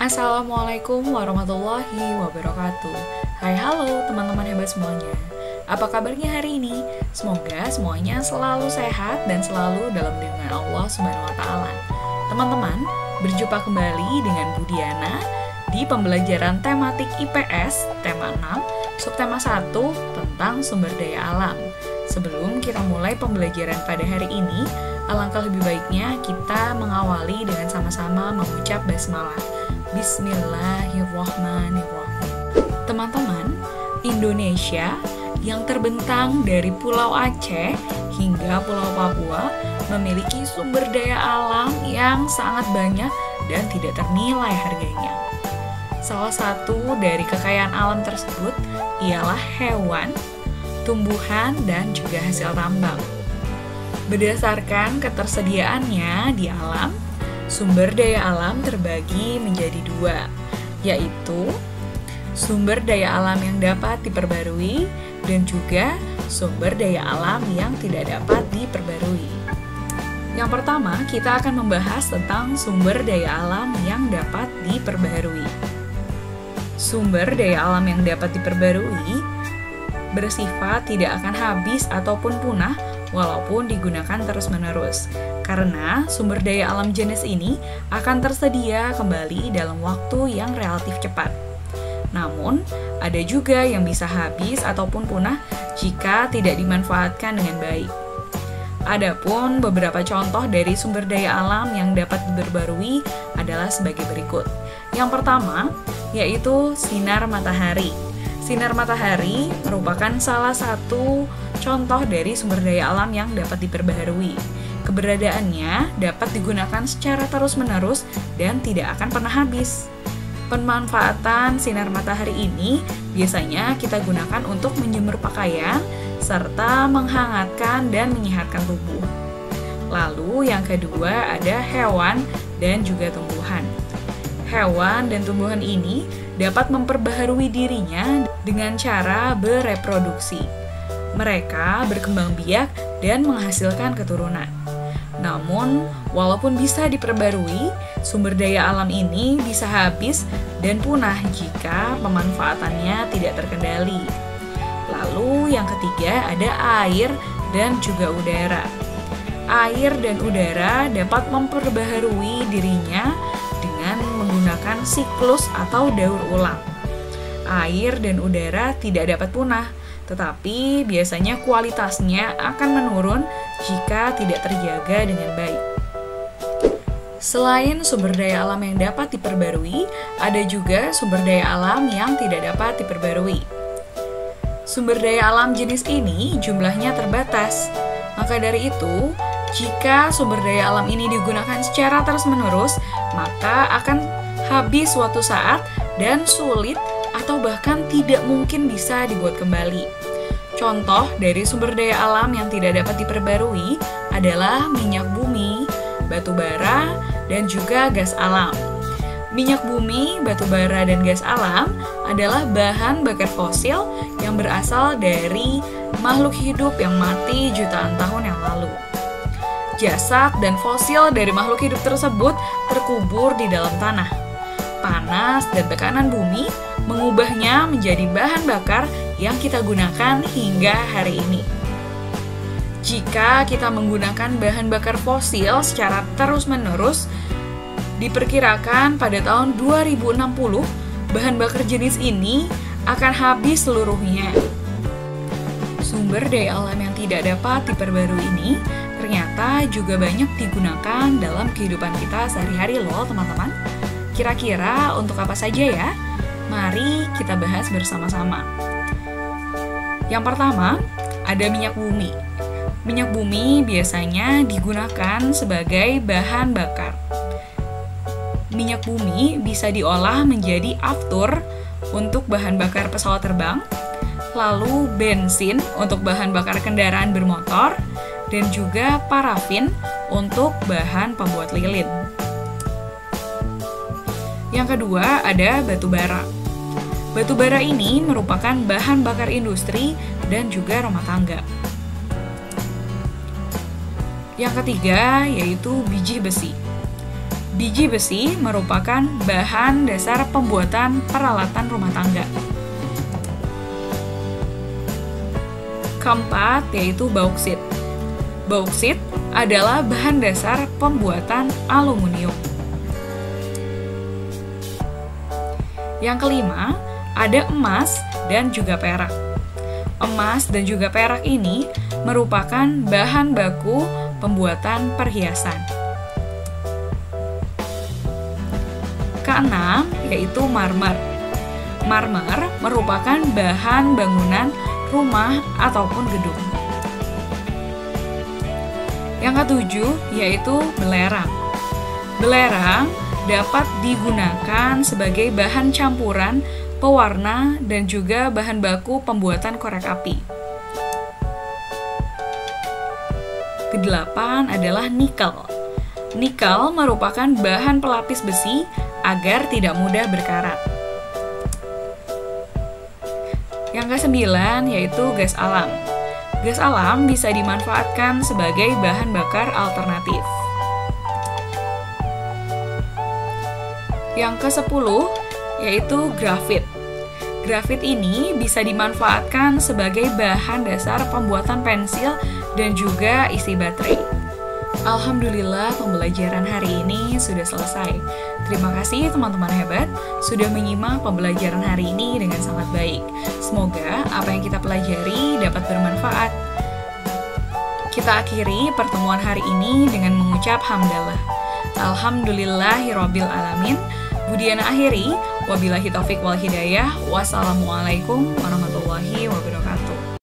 Assalamualaikum warahmatullahi wabarakatuh. Hai halo teman-teman hebat semuanya. Apa kabarnya hari ini? Semoga semuanya selalu sehat dan selalu dalam lindungan Allah Subhanahu wa taala. Teman-teman, berjumpa kembali dengan Budiana di pembelajaran tematik IPS tema 6, subtema 1 tentang sumber daya alam. Sebelum kita mulai pembelajaran pada hari ini, alangkah lebih baiknya kita mengawali dengan sama-sama mengucap basmalah. Bismillahirrahmanirrahim. Teman-teman, Indonesia yang terbentang dari Pulau Aceh hingga Pulau Papua memiliki sumber daya alam yang sangat banyak dan tidak ternilai harganya. Salah satu dari kekayaan alam tersebut ialah hewan, tumbuhan, dan juga hasil tambang. Berdasarkan ketersediaannya di alam, sumber daya alam terbagi menjadi dua, yaitu sumber daya alam yang dapat diperbarui dan juga sumber daya alam yang tidak dapat diperbarui. Yang pertama, kita akan membahas tentang sumber daya alam yang dapat diperbarui. Sumber daya alam yang dapat diperbarui bersifat tidak akan habis ataupun punah walaupun digunakan terus-menerus, karena sumber daya alam jenis ini akan tersedia kembali dalam waktu yang relatif cepat. Namun, ada juga yang bisa habis ataupun punah jika tidak dimanfaatkan dengan baik. Adapun beberapa contoh dari sumber daya alam yang dapat diperbarui adalah sebagai berikut. Yang pertama, yaitu sinar matahari. Sinar matahari merupakan salah satu contoh dari sumber daya alam yang dapat diperbaharui. Keberadaannya dapat digunakan secara terus-menerus dan tidak akan pernah habis. Pemanfaatan sinar matahari ini biasanya kita gunakan untuk menjemur pakaian serta menghangatkan dan menyehatkan tubuh. Lalu yang kedua ada hewan dan juga tumbuhan. Hewan dan tumbuhan ini dapat memperbaharui dirinya dengan cara bereproduksi. Mereka berkembang biak dan menghasilkan keturunan. Namun, walaupun bisa diperbarui, sumber daya alam ini bisa habis dan punah jika pemanfaatannya tidak terkendali. Lalu yang ketiga ada air dan juga udara. Air dan udara dapat memperbaharui dirinya dengan menggunakan siklus atau daur ulang. Air dan udara tidak dapat punah, tetapi biasanya kualitasnya akan menurun jika tidak terjaga dengan baik. Selain sumber daya alam yang dapat diperbarui, ada juga sumber daya alam yang tidak dapat diperbarui. Sumber daya alam jenis ini jumlahnya terbatas. Maka dari itu, jika sumber daya alam ini digunakan secara terus-menerus, maka akan habis suatu saat dan sulit atau bahkan tidak mungkin bisa dibuat kembali. Contoh dari sumber daya alam yang tidak dapat diperbarui adalah minyak bumi, batu bara, dan juga gas alam. Minyak bumi, batu bara, dan gas alam adalah bahan bakar fosil yang berasal dari makhluk hidup yang mati jutaan tahun yang lalu. Jasad dan fosil dari makhluk hidup tersebut terkubur di dalam tanah. Panas dan tekanan bumi mengubahnya menjadi bahan bakar yang kita gunakan hingga hari ini. Jika kita menggunakan bahan bakar fosil secara terus-menerus, diperkirakan pada tahun 2060 bahan bakar jenis ini akan habis seluruhnya. Sumber daya alam yang tidak dapat diperbarui ini ternyata juga banyak digunakan dalam kehidupan kita sehari-hari loh teman-teman. Kira-kira untuk apa saja ya? Mari kita bahas bersama-sama. Yang pertama, ada minyak bumi. Minyak bumi biasanya digunakan sebagai bahan bakar. Minyak bumi bisa diolah menjadi aftur untuk bahan bakar pesawat terbang, lalu bensin untuk bahan bakar kendaraan bermotor, dan juga parafin untuk bahan pembuat lilin. Yang kedua ada batu bara. Batu bara ini merupakan bahan bakar industri dan juga rumah tangga. Yang ketiga yaitu biji besi. Biji besi merupakan bahan dasar pembuatan peralatan rumah tangga. Keempat, yaitu bauksit. Bauksit adalah bahan dasar pembuatan aluminium. Yang kelima, ada emas dan juga perak. Emas dan juga perak ini merupakan bahan baku pembuatan perhiasan. Keenam, yaitu marmer. Marmer merupakan bahan bangunan rumah ataupun gedung. Yang ketujuh, yaitu belerang. Belerang dapat digunakan sebagai bahan campuran pewarna dan juga bahan baku pembuatan korek api. Kedelapan adalah nikel. Nikel merupakan bahan pelapis besi agar tidak mudah berkarat. Yang kesembilan yaitu gas alam. Gas alam bisa dimanfaatkan sebagai bahan bakar alternatif. Yang ke-10 yaitu grafit. Grafit ini bisa dimanfaatkan sebagai bahan dasar pembuatan pensil dan juga isi baterai. Alhamdulillah, pembelajaran hari ini sudah selesai. Terima kasih teman-teman hebat sudah menyimak pembelajaran hari ini dengan sangat baik. Semoga apa yang kita pelajari dapat bermanfaat. Kita akhiri pertemuan hari ini dengan mengucap hamdalah. Alhamdulillahirabbil alamin. Budiana akhiri, wabillahi taufik wal hidayah. Wassalamualaikum warahmatullahi wabarakatuh.